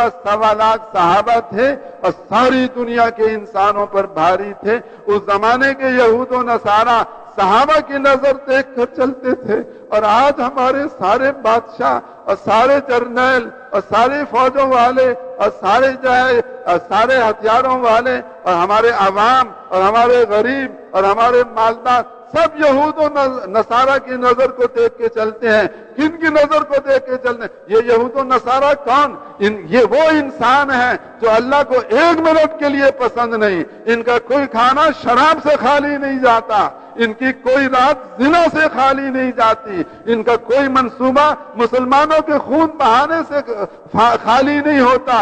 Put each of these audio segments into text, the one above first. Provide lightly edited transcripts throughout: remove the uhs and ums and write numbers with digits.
1.25 लाख सहाबा थे और सारी दुनिया के इंसानों पर भारी थे। उस जमाने के यहूद और नसारा सहाबा की नजर देख कर चलते थे, और आज हमारे सारे बादशाह और सारे जर्नैल और सारे फौजों वाले और सारे हथियारों वाले और हमारे अवाम और हमारे गरीब और हमारे मालदार सब यहूद और नसारा की नजर को देख के चलते हैं। किन की नजर को देख के चलते हैं? ये यहूद और नसारा कौन? ये वो इंसान है जो अल्लाह को 1 मिनट के लिए पसंद नहीं। इनका कोई खाना शराब से खाली नहीं जाता, इनकी कोई रात जिना से खाली नहीं जाती, इनका कोई मंसूबा मुसलमानों के खून बहाने से खाली नहीं होता।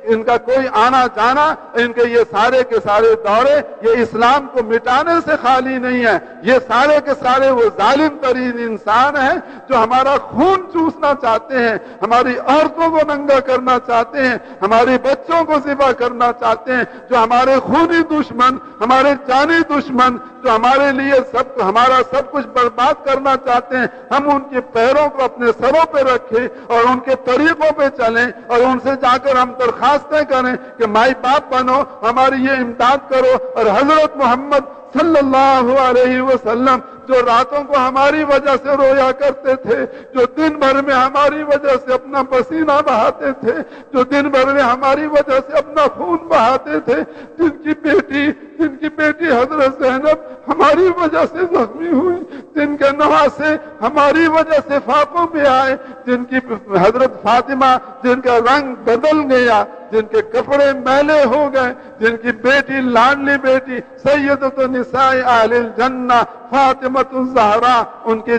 इनका कोई आना जाना, इनके ये सारे के सारे दौरे ये इस्लाम को मिटाने से खाली नहीं है। ये सारे के सारे वो जालिम तरीन इंसान हैं जो हमारा खून चूसना चाहते हैं, हमारी औरतों को नंगा करना चाहते हैं, हमारे बच्चों को ज़िबा करना चाहते हैं, जो हमारे खूनी दुश्मन, हमारे जानी दुश्मन, जो हमारे लिए हमारा सब कुछ बर्बाद करना चाहते हैं। हम उनके पैरों को अपने सरों पे रखें और उनके तरीकों पे चलें और उनसे जाकर हम दरखास्तें करें कि माई बाप बनो, हमारी ये इमदाद करो। और हजरत मोहम्मद सल्लल्लाहु अलैहि वसल्लम जो रातों को हमारी वजह से रोया करते थे, जो दिन भर में हमारी वजह से अपना पसीना बहाते थे, जो दिन भर में हमारी वजह से अपना खून बहाते थे, जिनकी बेटी हजरत ज़ैनब हमारी वजह से जख्मी हुई, जिनके नवासे हमारी वजह से फाकों पे आए, जिनकी हजरत फातिमा जिनका रंग बदल गया, जिनके कपड़े मैले हो गए, जिनकी बेटी लाडली बेटी सैयदतुन निसाए अहलिल जन्नह फातिमतुज़ ज़हरा, उनके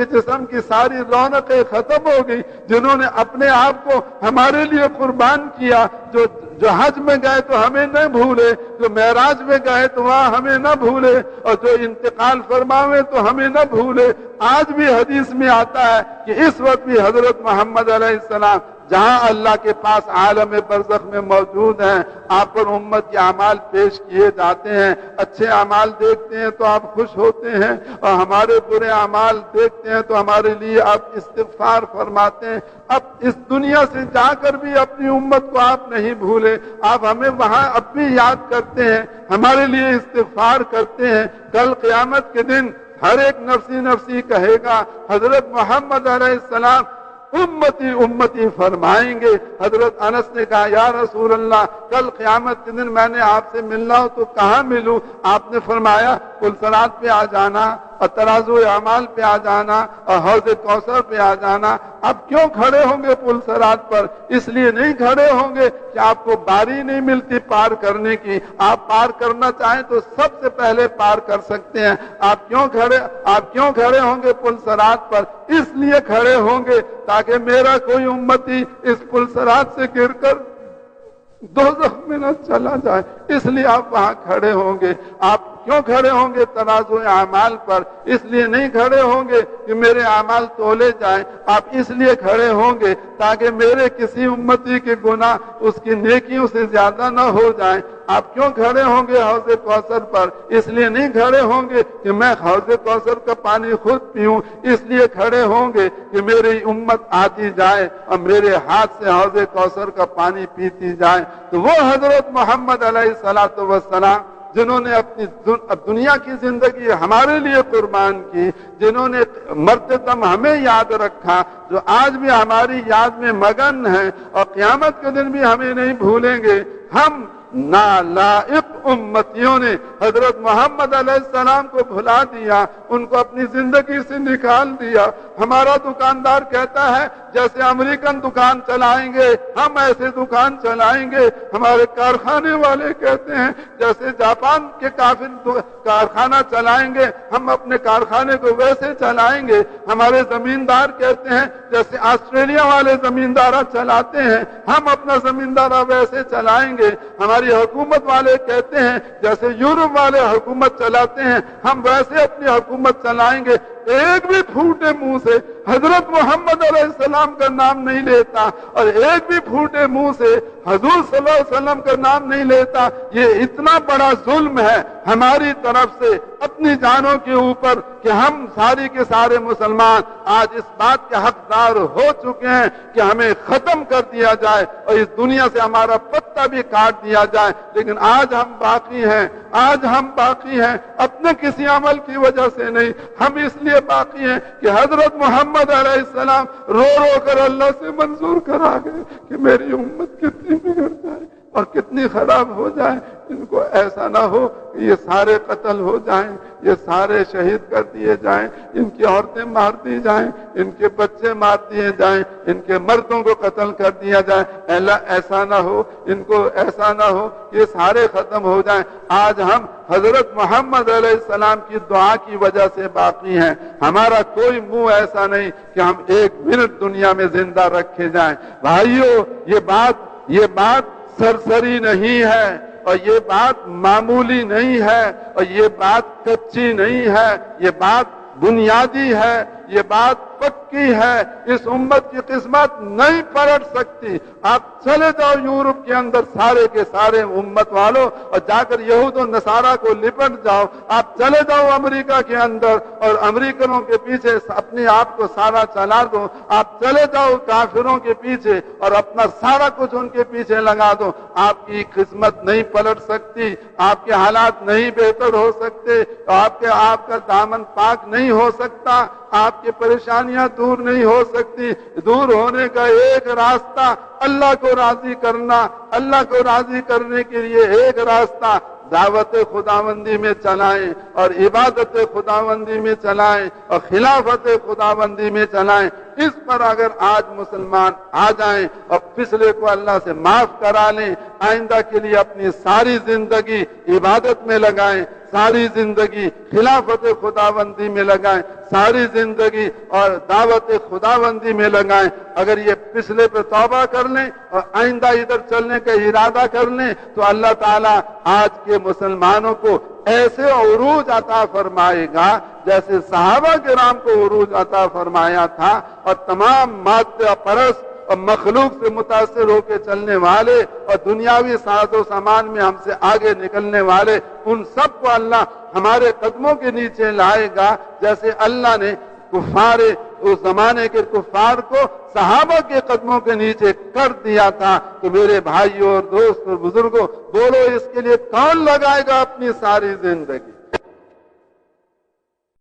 जिस्म की सारी रौनकें खत्म हो गई, जिन्होंने अपने आप को हमारे लिए कुर्बान किया, जो हज में गए तो हमें न भूले, जो मेराज में गए तो वहां हमें न भूले, और जो इंतकाल फरमावे तो हमें न भूले। आज भी हदीस में आता है कि इस वक्त भी हजरत मोहम्मद अलैहिस्सलाम जहां अल्लाह के पास आलम बरज़ख में मौजूद हैं, आप पर उम्मत के अमाल पेश किए जाते हैं। अच्छे अमाल देखते हैं तो आप खुश होते हैं, और हमारे बुरे अमाल देखते हैं तो हमारे लिए आप इस्तिग़फ़ार फरमाते हैं। अब इस दुनिया से जाकर भी अपनी उम्मत को आप नहीं भूले, आप हमें वहां अब भी याद करते हैं, हमारे लिए इस्तिग़फ़ार करते हैं। कल क़यामत के दिन हर एक नफ्सी नफ्सी कहेगा, हजरत मोहम्मद अलैहिस्सलाम उम्मती उम्मती फरमाएंगे। हजरत अनस ने कहा, या रसूल अल्लाह, कल क़यामत के दिन मैंने आपसे मिलना हो तो कहाँ मिलूं? आपने फरमाया पुलसरात पे आ जाना, और तराजू अमाल पे आ जाना, और हौज़ कौसर पे आ जाना। अब क्यों खड़े होंगे पुलसरात पर? इसलिए नहीं खड़े होंगे कि आपको बारी नहीं मिलती पार करने की। आप पार करना चाहें तो सबसे पहले पार कर सकते हैं। आप क्यों खड़े होंगे पुलसरात पर? इसलिए खड़े होंगे ताकि मेरा कोई उम्मती इस पुलसरात से गिरकर दोज़ख में न चला जाए, इसलिए आप वहां खड़े होंगे। आप क्यों खड़े होंगे तराजू अमाल पर? इसलिए नहीं खड़े होंगे कि मेरे अमाल तोले जाएं, आप इसलिए खड़े होंगे ताकि मेरे किसी उम्मती के गुनाह उसकी नेकियों से ज्यादा न हो जाएं। आप क्यों खड़े होंगे हौज़ कौसर पर? इसलिए नहीं खड़े होंगे कि मैं हौज़ कौसर का पानी खुद पीऊं, इसलिए खड़े होंगे कि मेरी उम्मत आती जाए और मेरे हाथ से हौज़ कौसर का पानी पीती जाए। तो वो हजरत मोहम्मद अलैहिस्सलातु वस्सलाम जिन्होंने अपनी दुनिया की जिंदगी हमारे लिए कुर्बान की, जिन्होंने मरते दम हमें याद रखा, जो आज भी हमारी याद में मगन है और क़यामत के दिन भी हमें नहीं भूलेंगे। हम नालायक उम्मतियों ने हजरत मोहम्मद अलैहिस्सलाम को भुला दिया, उनको अपनी जिंदगी से निकाल दिया। हमारा दुकानदार कहता है जैसे अमेरिकन दुकान चलाएंगे हम ऐसे दुकान चलाएंगे। हमारे कारखाने वाले कहते हैं जैसे जापान के कारखाना चलाएंगे हम अपने कारखाने को वैसे चलाएंगे। हमारे जमींदार कहते हैं जैसे ऑस्ट्रेलिया वाले जमींदारा चलाते हैं हम अपना जमींदारा वैसे चलाएंगे। हमारी हुकूमत वाले कहते हैं जैसे यूरोप वाले हुकूमत चलाते हैं हम वैसे अपनी हुकूमत चलाएंगे। ایک بھی پھوٹے منہ سے حضرت محمد علیہ السلام کا نام نہیں لیتا اور ایک بھی پھوٹے منہ سے حضور صلی اللہ علیہ وسلم کا نام نہیں لیتا، یہ اتنا بڑا ظلم ہے ہماری طرف سے اپنی جانوں کے اوپر کہ ہم ساری کے سارے مسلمان آج اس بات کے حقدار ہو چکے ہیں کہ ہمیں ختم کر دیا جائے اور اس دنیا سے ہمارا پتہ بھی کاٹ دیا جائے، لیکن آج ہم باقی ہیں، آج ہم باقی ہیں اپنے کسی عمل کی وجہ سے نہیں، ہم اس لیے باقی ہیں کہ حضرت محمد علیہ السلام رو رو کر اللہ سے منظور کرا گئے کہ میری امت کتنی بگڑ جائے اور کتنی خراب ہو جائے، ان کو ایسا نہ ہو کہ یہ سارے قتل ہو جائیں، یہ سارے شہید کر دیے جائیں، ان کی عورتیں مار دی جائیں، ان کے بچے مار دیے جائیں، ان کے مردوں کو قتل کر دیا جائے، اللہ ایسا نہ ہو، ان کو ایسا نہ ہو، یہ سارے ختم ہو جائیں۔ آج ہم حضرت محمد علیہ السلام کی دعا کی وجہ سے باقی ہیں، ہمارا کوئی منہ ایسا نہیں کہ ہم ایک منٹ دنیا میں زندہ رکھے جائیں۔ بھائیو، یہ بات سرسری نہیں ہے اور یہ بات معمولی نہیں ہے اور یہ بات کچی نہیں ہے، یہ بات بنیادی ہے، یہ بات پکی ہے۔ اس امت کی قسمت نہیں پلٹ سکتی۔ آپ چلے جاؤ یورپ کے اندر سارے کے سارے امت والوں اور جا کر یہود و نصارہ کو لپٹ جاؤ، آپ چلے جاؤ امریکہ کے اندر اور امریکنوں کے پیچھے اپنے آپ کو سارا چلا دو، آپ چلے جاؤ کافروں کے پیچھے اور اپنا سارا کچھ ان کے پیچھے لگا دو، آپ کی قسمت نہیں پلٹ سکتی، آپ کے حالات نہیں بہتر ہو سکتے، آپ کا دامن پاک نہیں ہو سکتا، آپ کی پریشانیاں دور نہیں ہو سکتی۔ دور ہونے کا ایک راستہ اللہ کو راضی کرنا، اللہ کو راضی کرنے کے لیے ایک راستہ دعوت خداوندی میں چلائیں اور عبادت خداوندی میں چلائیں اور خلافت خداوندی میں چلائیں۔ اس پر اگر آج مسلمان آ جائیں اور پچھلے کو اللہ سے معاف کرا لیں، آئندہ کے لیے اپنی ساری زندگی عبادت میں لگائیں، ساری زندگی خلافت خداوندی میں لگائیں، ساری زندگی اور دعوت خداوندی میں لگائیں، اگر یہ پچھلے پہ توبہ کر لیں اور آئندہ ادھر چلنے کا ارادہ کر لیں تو اللہ تعالیٰ آج کے مسلمانوں کو ایسے عروج عطا فرمائے گا جیسے صحابہ کرام کو عروج عطا فرمایا تھا، اور تمام مادہ پرست اور مخلوق سے متاثر ہو کے چلنے والے اور دنیاوی ساز و سامان میں ہم سے آگے نکلنے والے، ان سب کو اللہ ہمارے قدموں کے نیچے لائے گا، جیسے اللہ نے اس زمانے کے کفار کو صحابہ کے قدموں کے نیچے کر دیا تھا۔ کہ میرے بھائیوں اور دوست اور بزرگوں، بولو اس کے لیے کون لگائے گا اپنی ساری زندگی؟